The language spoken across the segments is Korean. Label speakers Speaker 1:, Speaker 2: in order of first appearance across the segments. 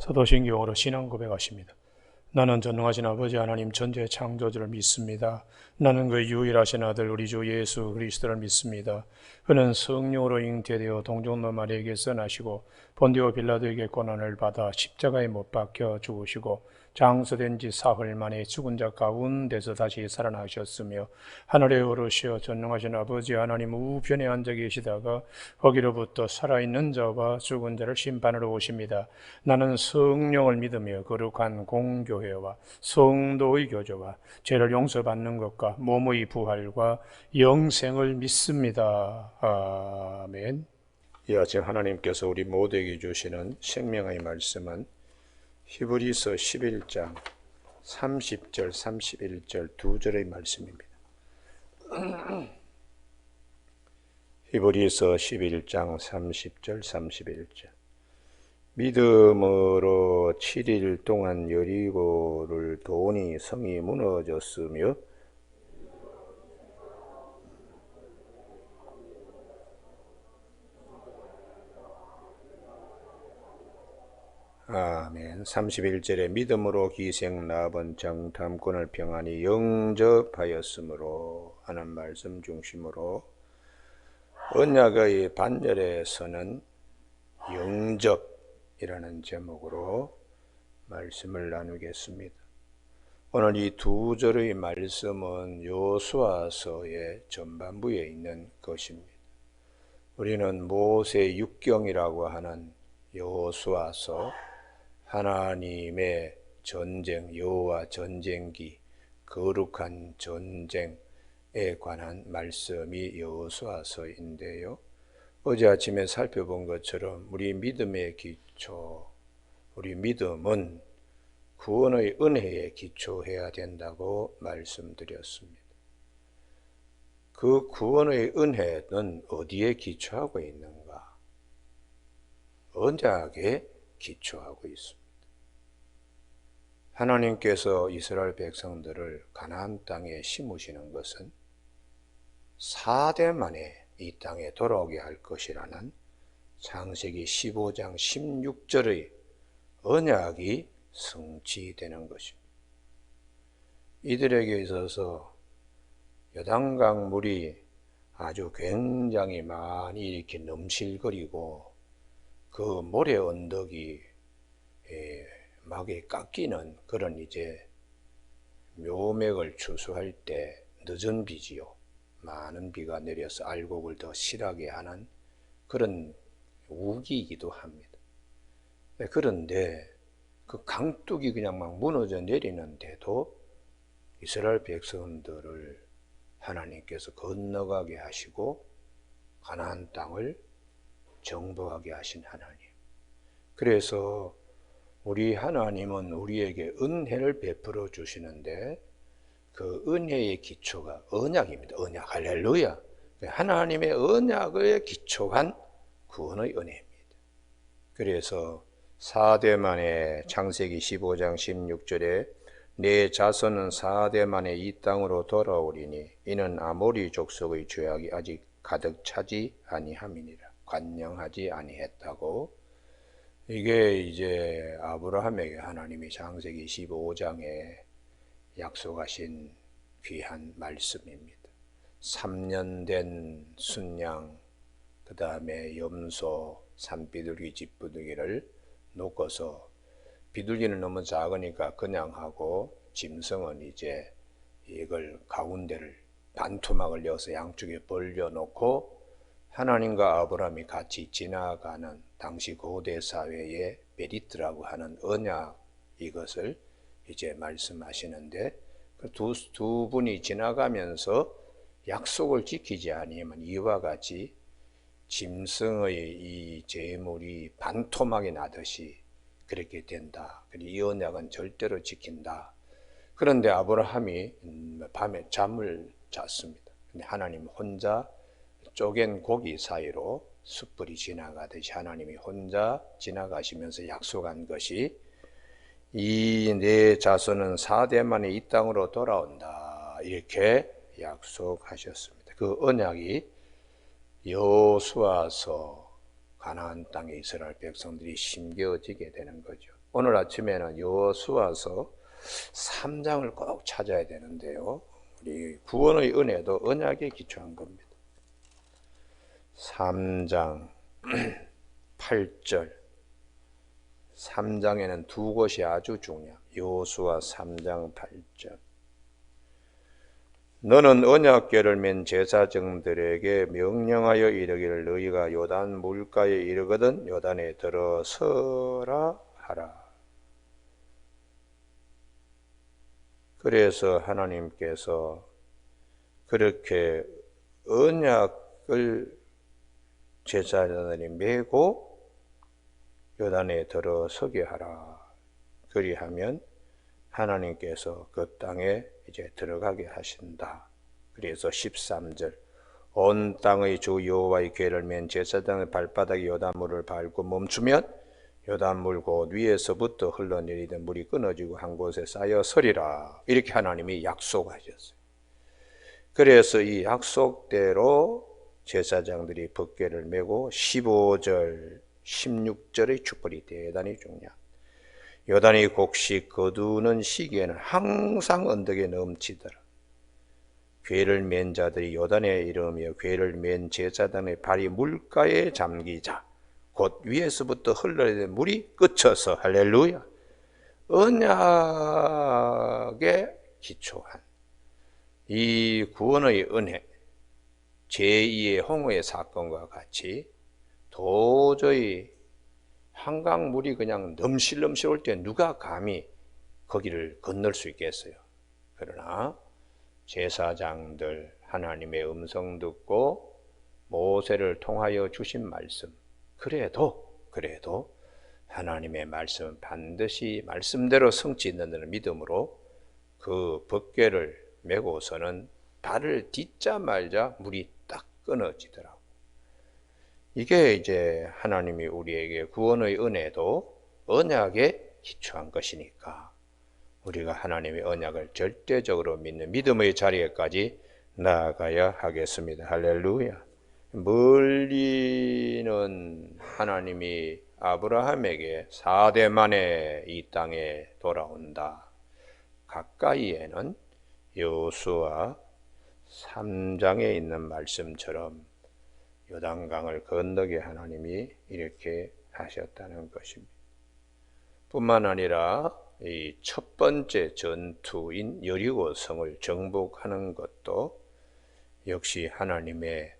Speaker 1: 사도신경으로 신앙 고백하십니다. 나는 전능하신 아버지 하나님 전지의 창조주를 믿습니다. 나는 그 유일하신 아들 우리 주 예수 그리스도를 믿습니다. 그는 성령으로 잉태되어 동정노 마리아에게서 나시고 본디오 빌라도에게 고난을 받아 십자가에 못 박혀 죽으시고 장서된 지 사흘 만에 죽은 자 가운데서 다시 살아나셨으며 하늘에 오르시어 전능하신 아버지 하나님 우편에 앉아 계시다가 거기로부터 살아있는 자와 죽은 자를 심판하러 오십니다. 나는 성령을 믿으며 거룩한 공교회와 성도의 교제와 죄를 용서받는 것과 몸의 부활과 영생을 믿습니다. 아멘. 이 아침 하나님께서 우리 모두에게 주시는 생명의 말씀은 히브리서 11장 30절 31절 두 절의 말씀입니다. 히브리서 11장 30절 31절 믿음으로 7일 동안 여리고를 도니 성이 무너졌으며 아멘. 31절에 믿음으로 기생 라반 정탐꾼을 평안히 영접하였으므로 하는 말씀 중심으로 언약의 반절에서는 영접이라는 제목으로 말씀을 나누겠습니다. 오늘 이 두 절의 말씀은 여호수아서의 전반부에 있는 것입니다. 우리는 모세 육경이라고 하는 여호수아서, 하나님의 전쟁, 여호와 전쟁기, 거룩한 전쟁에 관한 말씀이 여호수아서인데요. 어제 아침에 살펴본 것처럼 우리 믿음의 기초, 우리 믿음은 구원의 은혜에 기초해야 된다고 말씀드렸습니다. 그 구원의 은혜는 어디에 기초하고 있는가? 언약에 기초하고 있습니다. 하나님께서 이스라엘 백성들을 가나안 땅에 심으시는 것은 4대 만에 이 땅에 돌아오게 할 것이라는 창세기 15장 16절의 언약이 성취되는 것입니다. 이들에게 있어서 요단강 물이 아주 굉장히 많이 이렇게 넘실거리고 그 모래 언덕이 막에 깎이는 그런 이제 묘맥을 추수할 때 늦은 비지요. 많은 비가 내려서 알곡을 더 실하게 하는 그런 우기이기도 합니다. 그런데 그 강둑이 그냥 막 무너져 내리는데도 이스라엘 백성들을 하나님께서 건너가게 하시고 가나안 땅을 정복하게 하신 하나님. 그래서 우리 하나님은 우리에게 은혜를 베풀어 주시는데 그 은혜의 기초가 언약입니다. 언약, 할렐루야. 하나님의 언약에 기초한 구원의 은혜입니다. 그래서 4대 만에 창세기 15장 16절에 내 자손은 4대 만에 이 땅으로 돌아오리니 이는 아모리 족속의 죄악이 아직 가득 차지 아니함이니라. 관영하지 아니했다고. 이게 이제 아브라함에게 하나님이 창세기 15장에 약속하신 귀한 말씀입니다. 3년 된 순양, 그 다음에 염소, 산비둘기, 집비둘기를 놓고서 비둘기는 너무 작으니까 그냥 하고 짐승은 이제 이걸 가운데를 반토막을 내어서 양쪽에 벌려놓고 하나님과 아브라함이 같이 지나가는 당시 고대 사회의 베리트라고 하는 언약, 이것을 이제 말씀하시는데 그 두 분이 지나가면서 약속을 지키지 아니하면 이와 같이 짐승의 이 제물이 반토막이 나듯이 그렇게 된다. 이 언약은 절대로 지킨다. 그런데 아브라함이 밤에 잠을 잤습니다. 근데 하나님 혼자 쪼갠 고기 사이로 숯불이 지나가듯이 하나님이 혼자 지나가시면서 약속한 것이 이 내 자손은 4대 만에 이 땅으로 돌아온다. 이렇게 약속하셨습니다. 그 언약이 여호수아서
Speaker 2: 가나안 땅에 이스라엘 백성들이 심겨지게 되는 거죠. 오늘 아침에는 여호수아서 3장을 꼭 찾아야 되는데요. 우리 구원의 은혜도 언약에 기초한 겁니다. 3장 8절 3장에는 두 곳이 아주 중요합니다. 여호수아 3장 8절 너는 언약궤를 맨 제사장들에게 명령하여 이르기를 너희가 요단 물가에 이르거든 요단에 들어서라 하라. 그래서 하나님께서 그렇게 언약을 제사장들이 메고 요단에 들어서게 하라. 그리하면 하나님께서 그 땅에 이제 들어가게 하신다. 그래서 13절 온 땅의 주 여호와의 궤를 맨 제사장의 발바닥에 요단물을 밟고 멈추면 요단물 곧 위에서부터 흘러내리던 물이 끊어지고 한 곳에 쌓여 서리라. 이렇게 하나님이 약속하셨어요. 그래서 이 약속대로 제사장들이 법궤를 메고 15절 16절의 축복이 대단히 중요합니다. 요단이 곡식 거두는 시기에는 항상 언덕에 넘치더라. 궤를 맨 자들이 요단에 이르며 궤를 맨 제사장의 발이 물가에 잠기자 곧 위에서부터 흘러내리는 물이 그쳐서 할렐루야. 언약에 기초한 이 구원의 은혜 제2의 홍해의 사건과 같이 도저히 한강물이 그냥 넘실넘실 올 때 누가 감히 거기를 건널 수 있겠어요. 그러나 제사장들 하나님의 음성 듣고 모세를 통하여 주신 말씀 그래도 하나님의 말씀은 반드시 말씀대로 성취 있는다는 믿음으로 그 법궤를 메고서는 발을 딛자마자 물이 딱 끊어지더라고. 이게 이제 하나님이 우리에게 구원의 은혜도 언약에 기초한 것이니까 우리가 하나님의 언약을 절대적으로 믿는 믿음의 자리에까지 나아가야 하겠습니다. 할렐루야. 멀리는 하나님이 아브라함에게 4대 만에 이 땅에 돌아온다. 가까이에는 여호수아 3장에 있는 말씀처럼 요단강을 건너게 하나님이 이렇게 하셨다는 것입니다. 뿐만 아니라 이 첫 번째 전투인 여리고 성을 정복하는 것도 역시 하나님의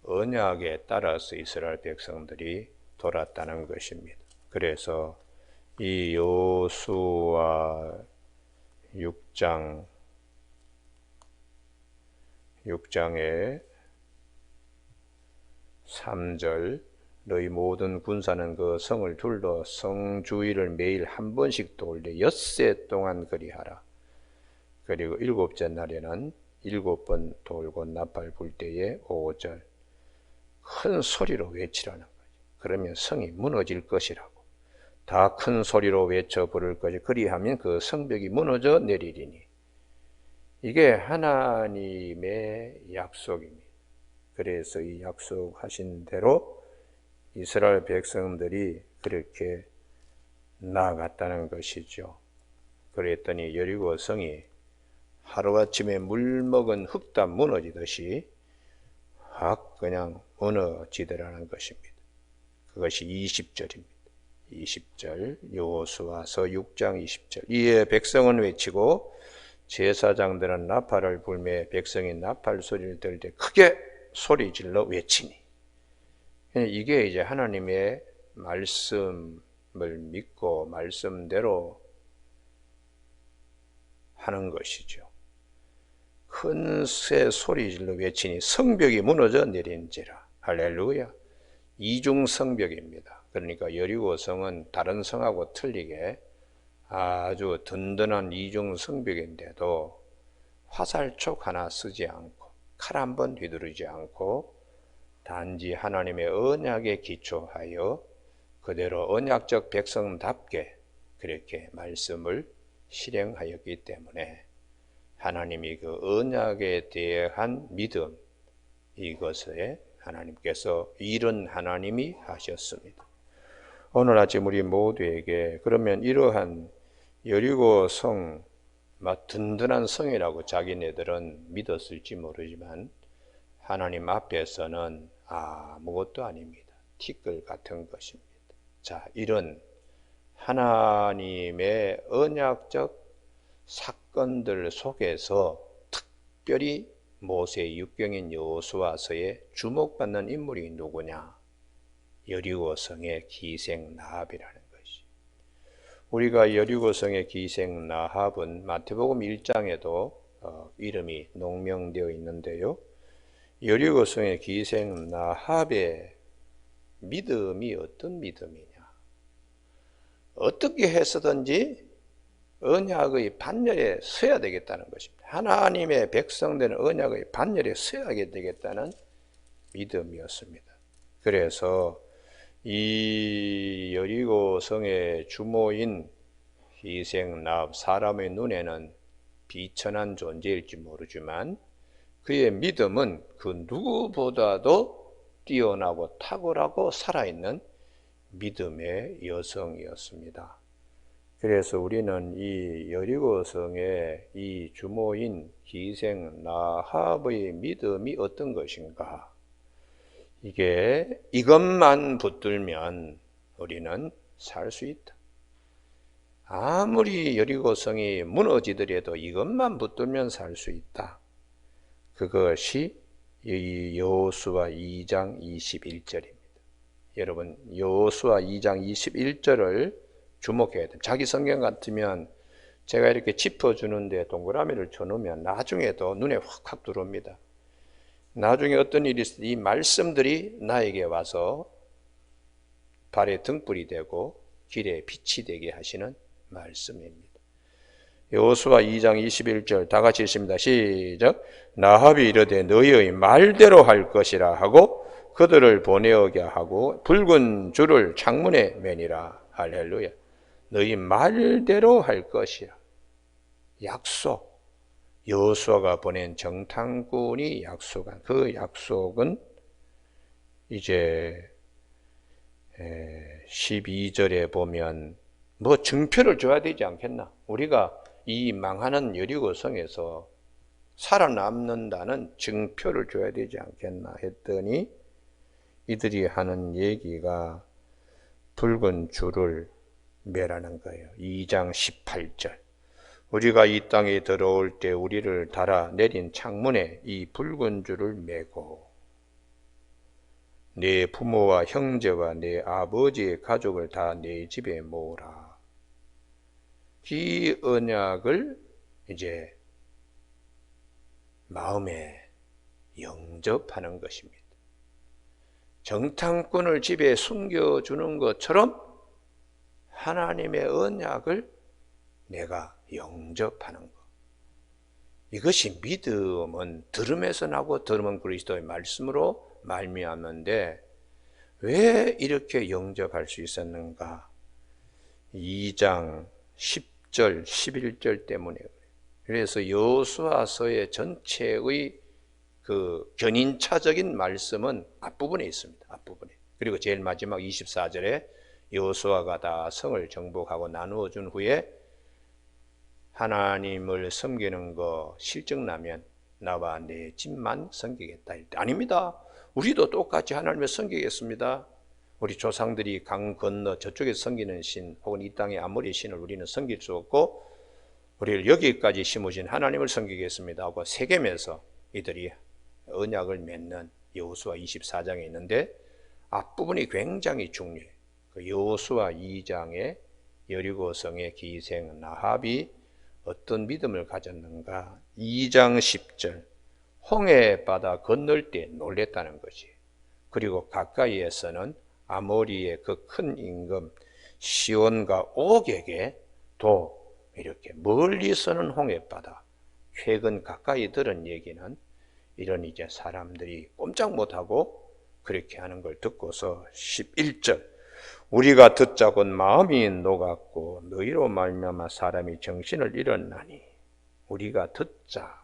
Speaker 2: 언약에 따라서 이스라엘 백성들이 돌았다는 것입니다. 그래서 이 여호수아 6장에 3절 너희 모든 군사는 그 성을 둘러 성 주위를 매일 한 번씩 돌려 엿새 동안 그리하라. 그리고 7째 날에는 7번 돌고 나팔 불 때에 5절 큰 소리로 외치라는 거죠. 그러면 성이 무너질 것이라고. 다 큰 소리로 외쳐 부를 것이 그리하면 그 성벽이 무너져 내리리니. 이게 하나님의 약속입니다. 그래서 이 약속하신 대로 이스라엘 백성들이 그렇게 나아갔다는 것이죠. 그랬더니 여리고 성이 하루아침에 물먹은 흙담 무너지듯이 확 그냥 무너지더라는 것입니다. 그것이 20절입니다. 20절 여호수아서 6장 20절 이에 백성은 외치고 제사장들은 나팔을 불매 백성이 나팔 소리를 들을 때 크게 소리질러 외치니 이게 이제 하나님의 말씀을 믿고 말씀대로 하는 것이죠. 큰 새 소리질러 외치니 성벽이 무너져 내린지라. 할렐루야. 이중 성벽입니다. 그러니까 여리고 성은 다른 성하고 틀리게 아주 든든한 이중 성벽인데도 화살촉 하나 쓰지 않고 칼 한 번 휘두르지 않고 단지 하나님의 언약에 기초하여 그대로 언약적 백성답게 그렇게 말씀을 실행하였기 때문에 하나님이 그 언약에 대한 믿음 이것에 하나님께서 일은 하나님이 하셨습니다. 오늘 아침 우리 모두에게 그러면 이러한 여리고 성, 든든한 성이라고 자기네들은 믿었을지 모르지만 하나님 앞에서는 아무것도 아닙니다. 티끌 같은 것입니다. 자, 이런 하나님의 언약적 사건들 속에서 특별히 모세의 육경인 여호수아서에 주목받는 인물이 누구냐? 여리고성의 기생 라합이라는 것이. 우리가 여리고성의 기생 라합은 마태복음 1장에도 이름이 농명되어 있는데요. 여리고성의 기생 라합의 믿음이 어떤 믿음이냐? 어떻게 해서든지 언약의 반열에 서야 되겠다는 것입니다. 하나님의 백성들은 언약의 반열에 서야 되겠다는 믿음이었습니다. 그래서 이 여리고성의 주모인 기생 라합, 사람의 눈에는 비천한 존재일지 모르지만 그의 믿음은 그 누구보다도 뛰어나고 탁월하고 살아있는 믿음의 여성이었습니다. 그래서 우리는 이 여리고성의 이 주모인 기생 라합의 믿음이 어떤 것인가? 이것만 붙들면 우리는 살 수 있다. 아무리 여리고성이 무너지더라도 이것만 붙들면 살 수 있다. 그것이 이 여호수아 2장 21절입니다. 여러분, 여호수아 2장 21절을 주목해야 됩니다. 자기 성경 같으면 제가 이렇게 짚어주는데 동그라미를 쳐놓으면 나중에도 눈에 확 들어옵니다. 나중에 어떤 일이 있을 때 이 말씀들이 나에게 와서 발에 등불이 되고 길에 빛이 되게 하시는 말씀입니다. 여호수아 2장 21절 다 같이 읽습니다. 시작. 라합이 이르되 너희의 말대로 할 것이라 하고 그들을 보내오게 하고 붉은 줄을 창문에 매니라. 할렐루야. 너희 말대로 할 것이라. 약속. 여호수아가 보낸 정탐꾼이 약속한 그 약속은 이제 12절에 보면 뭐 증표를 줘야 되지 않겠나? 우리가 이 망하는 여리고성에서 살아남는다는 증표를 줘야 되지 않겠나 했더니 이들이 하는 얘기가 붉은 줄을 매라는 거예요. 2장 18절. 우리가 이 땅에 들어올 때 우리를 달아 내린 창문에 이 붉은 줄을 매고 내 부모와 형제와 내 아버지의 가족을 다 내 집에 모으라. 이 언약을 이제 마음에 영접하는 것입니다. 정탐꾼을 집에 숨겨주는 것처럼 하나님의 언약을 내가 영접하는 것. 이것이 믿음은 들음에서 나고 들음은 그리스도의 말씀으로 말미암는데 왜 이렇게 영접할 수 있었는가? 2장 10절, 11절 때문에 그래요. 그래서 여호수아서의 전체의 그 견인차적인 말씀은 앞부분에 있습니다. 앞부분에. 그리고 제일 마지막 24절에 여호수아가 다 성을 정복하고 나누어 준 후에 하나님을 섬기는 거 실증나면 나와 내 집만 섬기겠다. 아닙니다. 우리도 똑같이 하나님을 섬기겠습니다. 우리 조상들이 강 건너 저쪽에 섬기는 신 혹은 이 땅의 아무리 신을 우리는 섬길 수 없고 우리를 여기까지 심으신 하나님을 섬기겠습니다 하고 세겜에서 이들이 언약을 맺는 여호수아 24장에 있는데 앞부분이 굉장히 중요해요. 그 여호수아 2장의 여리고성의 기생 라합이 어떤 믿음을 가졌는가? 2장 10절 홍해 바다 건널 때 놀랬다는 것이. 그리고 가까이에서는 아모리의 그 큰 임금 시온과 옥에게 또 이렇게 멀리서는 홍해 바다 최근 가까이 들은 얘기는 이런 이제 사람들이 꼼짝 못하고 그렇게 하는 걸 듣고서 11절 우리가 듣자곤 마음이 녹았고 너희로 말미암아 사람이 정신을 잃었나니 우리가 듣자.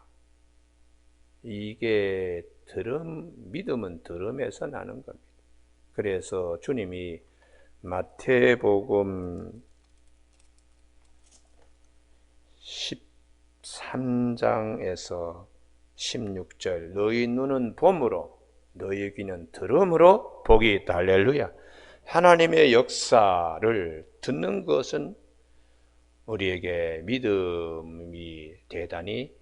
Speaker 2: 이게 믿음은 들음에서 나는 겁니다. 그래서 주님이 마태복음 13장에서 16절 너희 눈은 봄으로 너희 귀는 들음으로 복이 있다. 할렐루야. 하나님의 역사를 듣는 것은 우리에게 믿음이 대단히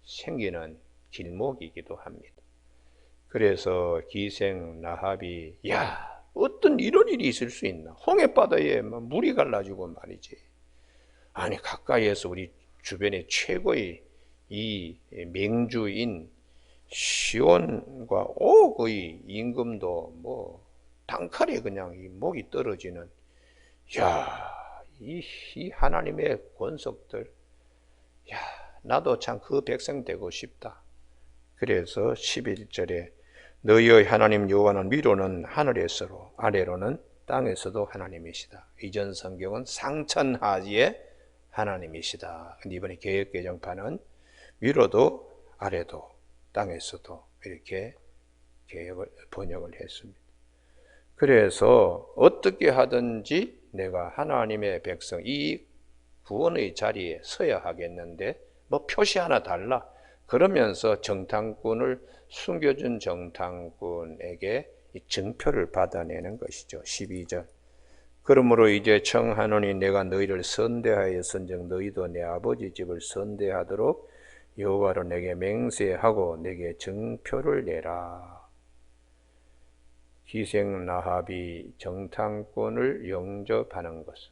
Speaker 2: 생기는 길목이기도 합니다. 그래서 기생 라합이 어떤 이런 일이 있을 수 있나? 홍해바다에 물이 갈라지고 말이지. 아니 가까이에서 우리 주변에 최고의 이 맹주인 시온과 옥의 임금도 뭐 단칼에 그냥 이 목이 떨어지는 이 하나님의 권속들 나도 참 그 백성 되고 싶다. 그래서 11절에 너희의 하나님 여호와는 위로는 하늘에서로 아래로는 땅에서도 하나님이시다. 이전 성경은 상천하지의 하나님이시다. 근데 이번에 개역개정판은 위로도 아래도 땅에서도 이렇게 번역을 했습니다. 그래서 어떻게 하든지 내가 하나님의 백성 이 구원의 자리에 서야 하겠는데 뭐 표시 하나 달라 그러면서 정탐꾼을 숨겨준 정탐꾼에게 이 증표를 받아내는 것이죠. 12절 그러므로 이제 청하노니 내가 너희를 선대하였은즉 너희도 내 아버지 집을 선대하도록 여호와로 내게 맹세하고 내게 증표를 내라. 기생 라합이 정탐꾼을 영접하는 것은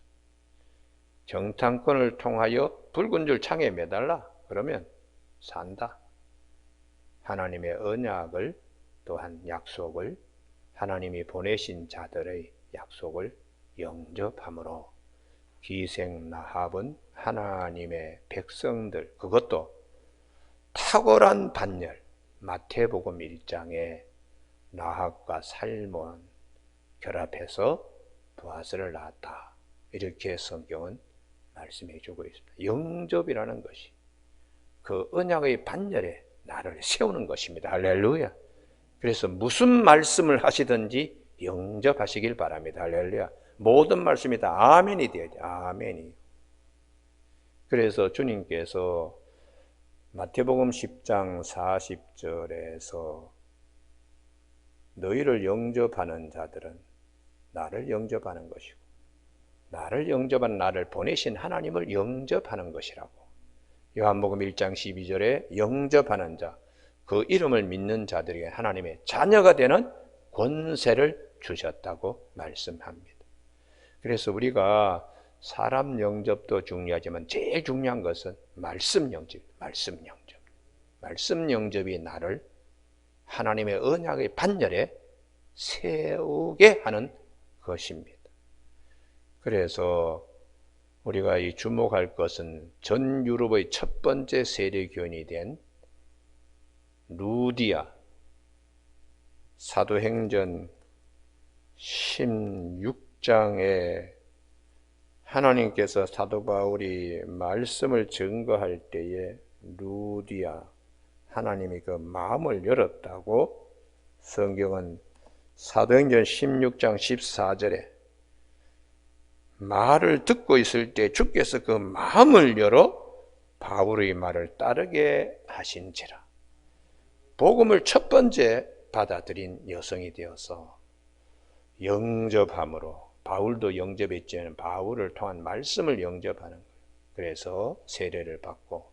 Speaker 2: 정탐꾼을 통하여 붉은 줄 창에 매달라 그러면 산다. 하나님의 언약을 또한 약속을 하나님이 보내신 자들의 약속을 영접함으로 기생 라합은 하나님의 백성들 그것도 탁월한 반열 마태복음 1장에 라합과 살몬 결합해서 보아스를 낳았다. 이렇게 성경은 말씀해 주고 있습니다. 영접이라는 것이 그 언약의 반열에 나를 세우는 것입니다. 할렐루야. 그래서 무슨 말씀을 하시든지 영접하시길 바랍니다. 할렐루야. 모든 말씀이 다 아멘이 되어야 돼요. 아멘이. 그래서 주님께서 마태복음 10장 40절에서 너희를 영접하는 자들은 나를 영접하는 것이고 나를 영접한 나를 보내신 하나님을 영접하는 것이라고. 요한복음 1장 12절에 영접하는 자, 그 이름을 믿는 자들에게 하나님의 자녀가 되는 권세를 주셨다고 말씀합니다. 그래서 우리가 사람 영접도 중요하지만 제일 중요한 것은 말씀 영접, 말씀 영접. 말씀 영접이 나를 하나님의 언약의 반열에 세우게 하는 것입니다. 그래서 우리가 이 주목할 것은 전 유럽의 첫 번째 세례교인이 된 루디아, 사도행전 16장에 하나님께서 사도 바울이 말씀을 증거할 때에 루디아, 하나님이 그 마음을 열었다고 성경은 사도행전 16장 14절에 말을 듣고 있을 때 주께서 그 마음을 열어 바울의 말을 따르게 하신지라. 복음을 첫 번째 받아들인 여성이 되어서 영접함으로 바울도 영접했지만 바울을 통한 말씀을 영접하는 거예요. 그래서 세례를 받고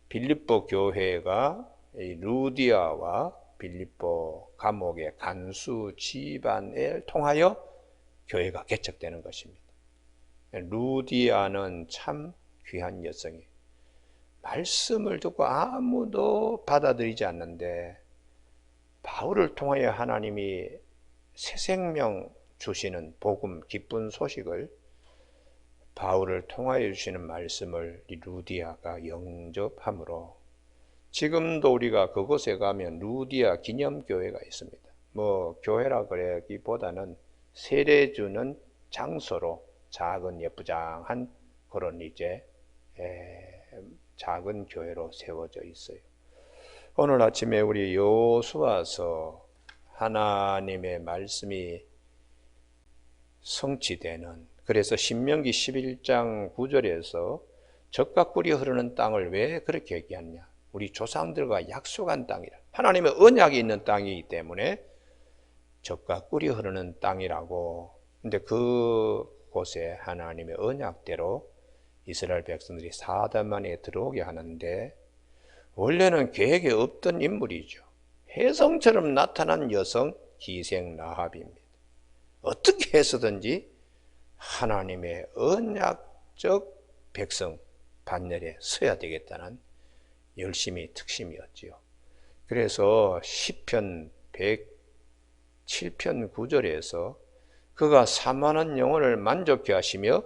Speaker 2: 빌립보 교회가 루디아와 빌립보 감옥의 간수 집안을 통하여 교회가 개척되는 것입니다. 루디아는 참 귀한 여성이에요. 말씀을 듣고 아무도 받아들이지 않는데 바울을 통하여 하나님이 새 생명 주시는 복음, 기쁜 소식을 바울을 통하여 주시는 말씀을 루디아가 영접함으로 지금도 우리가 그곳에 가면 루디아 기념교회가 있습니다. 뭐 교회라 그러기보다는 세례 주는 장소로 작은 예쁘장한 그런 이제 작은 교회로 세워져 있어요. 오늘 아침에 우리 여호수아서 하나님의 말씀이 성취되는, 그래서 신명기 11장 9절에서 젖과 꿀이 흐르는 땅을 왜 그렇게 얘기하냐? 우리 조상들과 약속한 땅이라. 하나님의 언약이 있는 땅이기 때문에 젖과 꿀이 흐르는 땅이라고. 근데 그곳에 하나님의 언약대로 이스라엘 백성들이 사단 만에 들어오게 하는데, 원래는 계획에 없던 인물이죠. 혜성처럼 나타난 여성 기생 라합입니다. 어떻게 해서든지 하나님의 언약적 백성 반열에 서야 되겠다는 열심히 특심이었지요. 그래서 시편 107편 9절에서 그가 사모하는 영혼을 만족케 하시며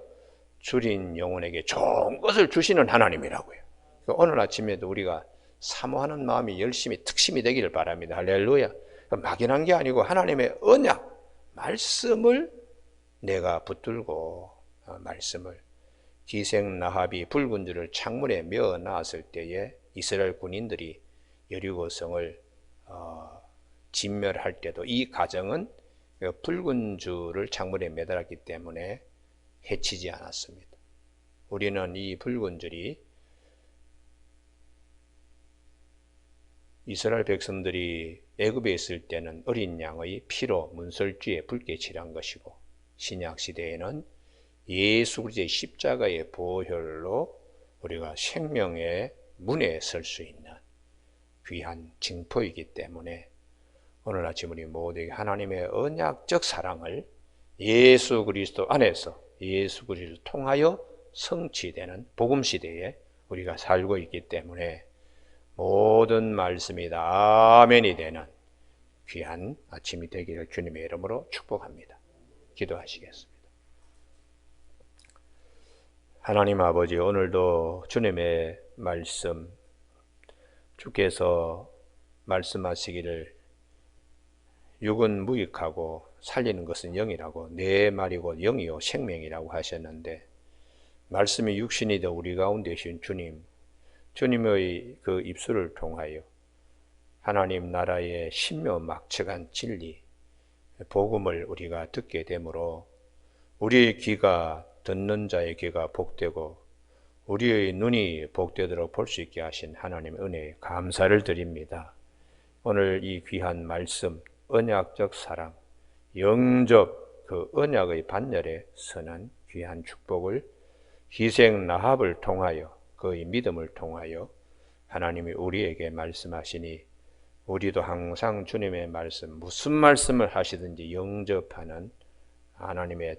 Speaker 2: 줄인 영혼에게 좋은 것을 주시는 하나님이라고요. 오늘 아침에도 우리가 사모하는 마음이 열심히 특심이 되기를 바랍니다. 할렐루야. 막연한 게 아니고 하나님의 언약 말씀을 내가 붙들고, 말씀을, 기생 라합이 붉은 줄을 창문에 메어 놨을 때에 이스라엘 군인들이 여리고성을 진멸할 때도 이 가정은 붉은 줄을 창문에 매달았기 때문에 해치지 않았습니다. 우리는 이 붉은 줄이 이스라엘 백성들이 애굽에 있을 때는 어린 양의 피로 문설주에 붉게 칠한 것이고, 신약 시대에는 예수 그리스도의 십자가의 보혈로 우리가 생명의 문에 설 수 있는 귀한 징표이기 때문에 오늘 아침 우리 모두에게 하나님의 언약적 사랑을 예수 그리스도 안에서, 예수 그리스도 통하여 성취되는 복음 시대에 우리가 살고 있기 때문에 모든 말씀이 다 아멘이 되는 귀한 아침이 되기를 주님의 이름으로 축복합니다. 기도하시겠습니다. 하나님 아버지, 오늘도 주님의 말씀, 주께서 말씀하시기를 육은 무익하고 살리는 것은 영이라고, 내 말이고 영이요 생명이라고 하셨는데, 말씀이 육신이 되어 우리 가운데 계신 주님의 그 입술을 통하여 하나님 나라의 신묘막측한 진리, 복음을 우리가 듣게 되므로 우리의 귀가, 듣는 자의 귀가 복되고 우리의 눈이 복되도록 볼 수 있게 하신 하나님의 은혜에 감사를 드립니다. 오늘 이 귀한 말씀, 언약적 사랑, 영접 그 언약의 반열에 서는 귀한 축복을 기생 라합을 통하여, 그의 믿음을 통하여 하나님이 우리에게 말씀하시니 우리도 항상 주님의 말씀, 무슨 말씀을 하시든지 영접하는 하나님의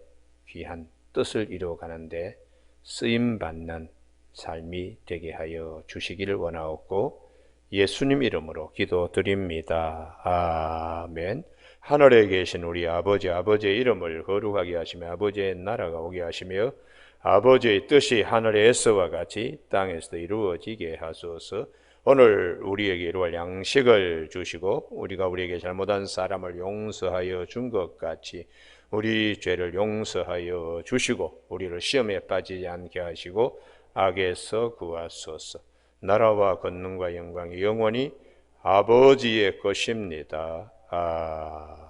Speaker 2: 귀한 뜻을 이루어가는데 쓰임받는 삶이 되게 하여 주시기를 원하옵고 예수님 이름으로 기도드립니다. 아멘. 하늘에 계신 우리 아버지, 아버지의 이름을 거룩하게 하시며 아버지의 나라가 오게 하시며 아버지의 뜻이 하늘에서와 같이 땅에서도 이루어지게 하소서. 오늘 우리에게 이루어갈 양식을 주시고 우리가 우리에게 잘못한 사람을 용서하여 준 것 같이 우리 죄를 용서하여 주시고 우리를 시험에 빠지지 않게 하시고 악에서 구하소서. 나라와 권능과 영광이 영원히 아버지의 것입니다. 아멘.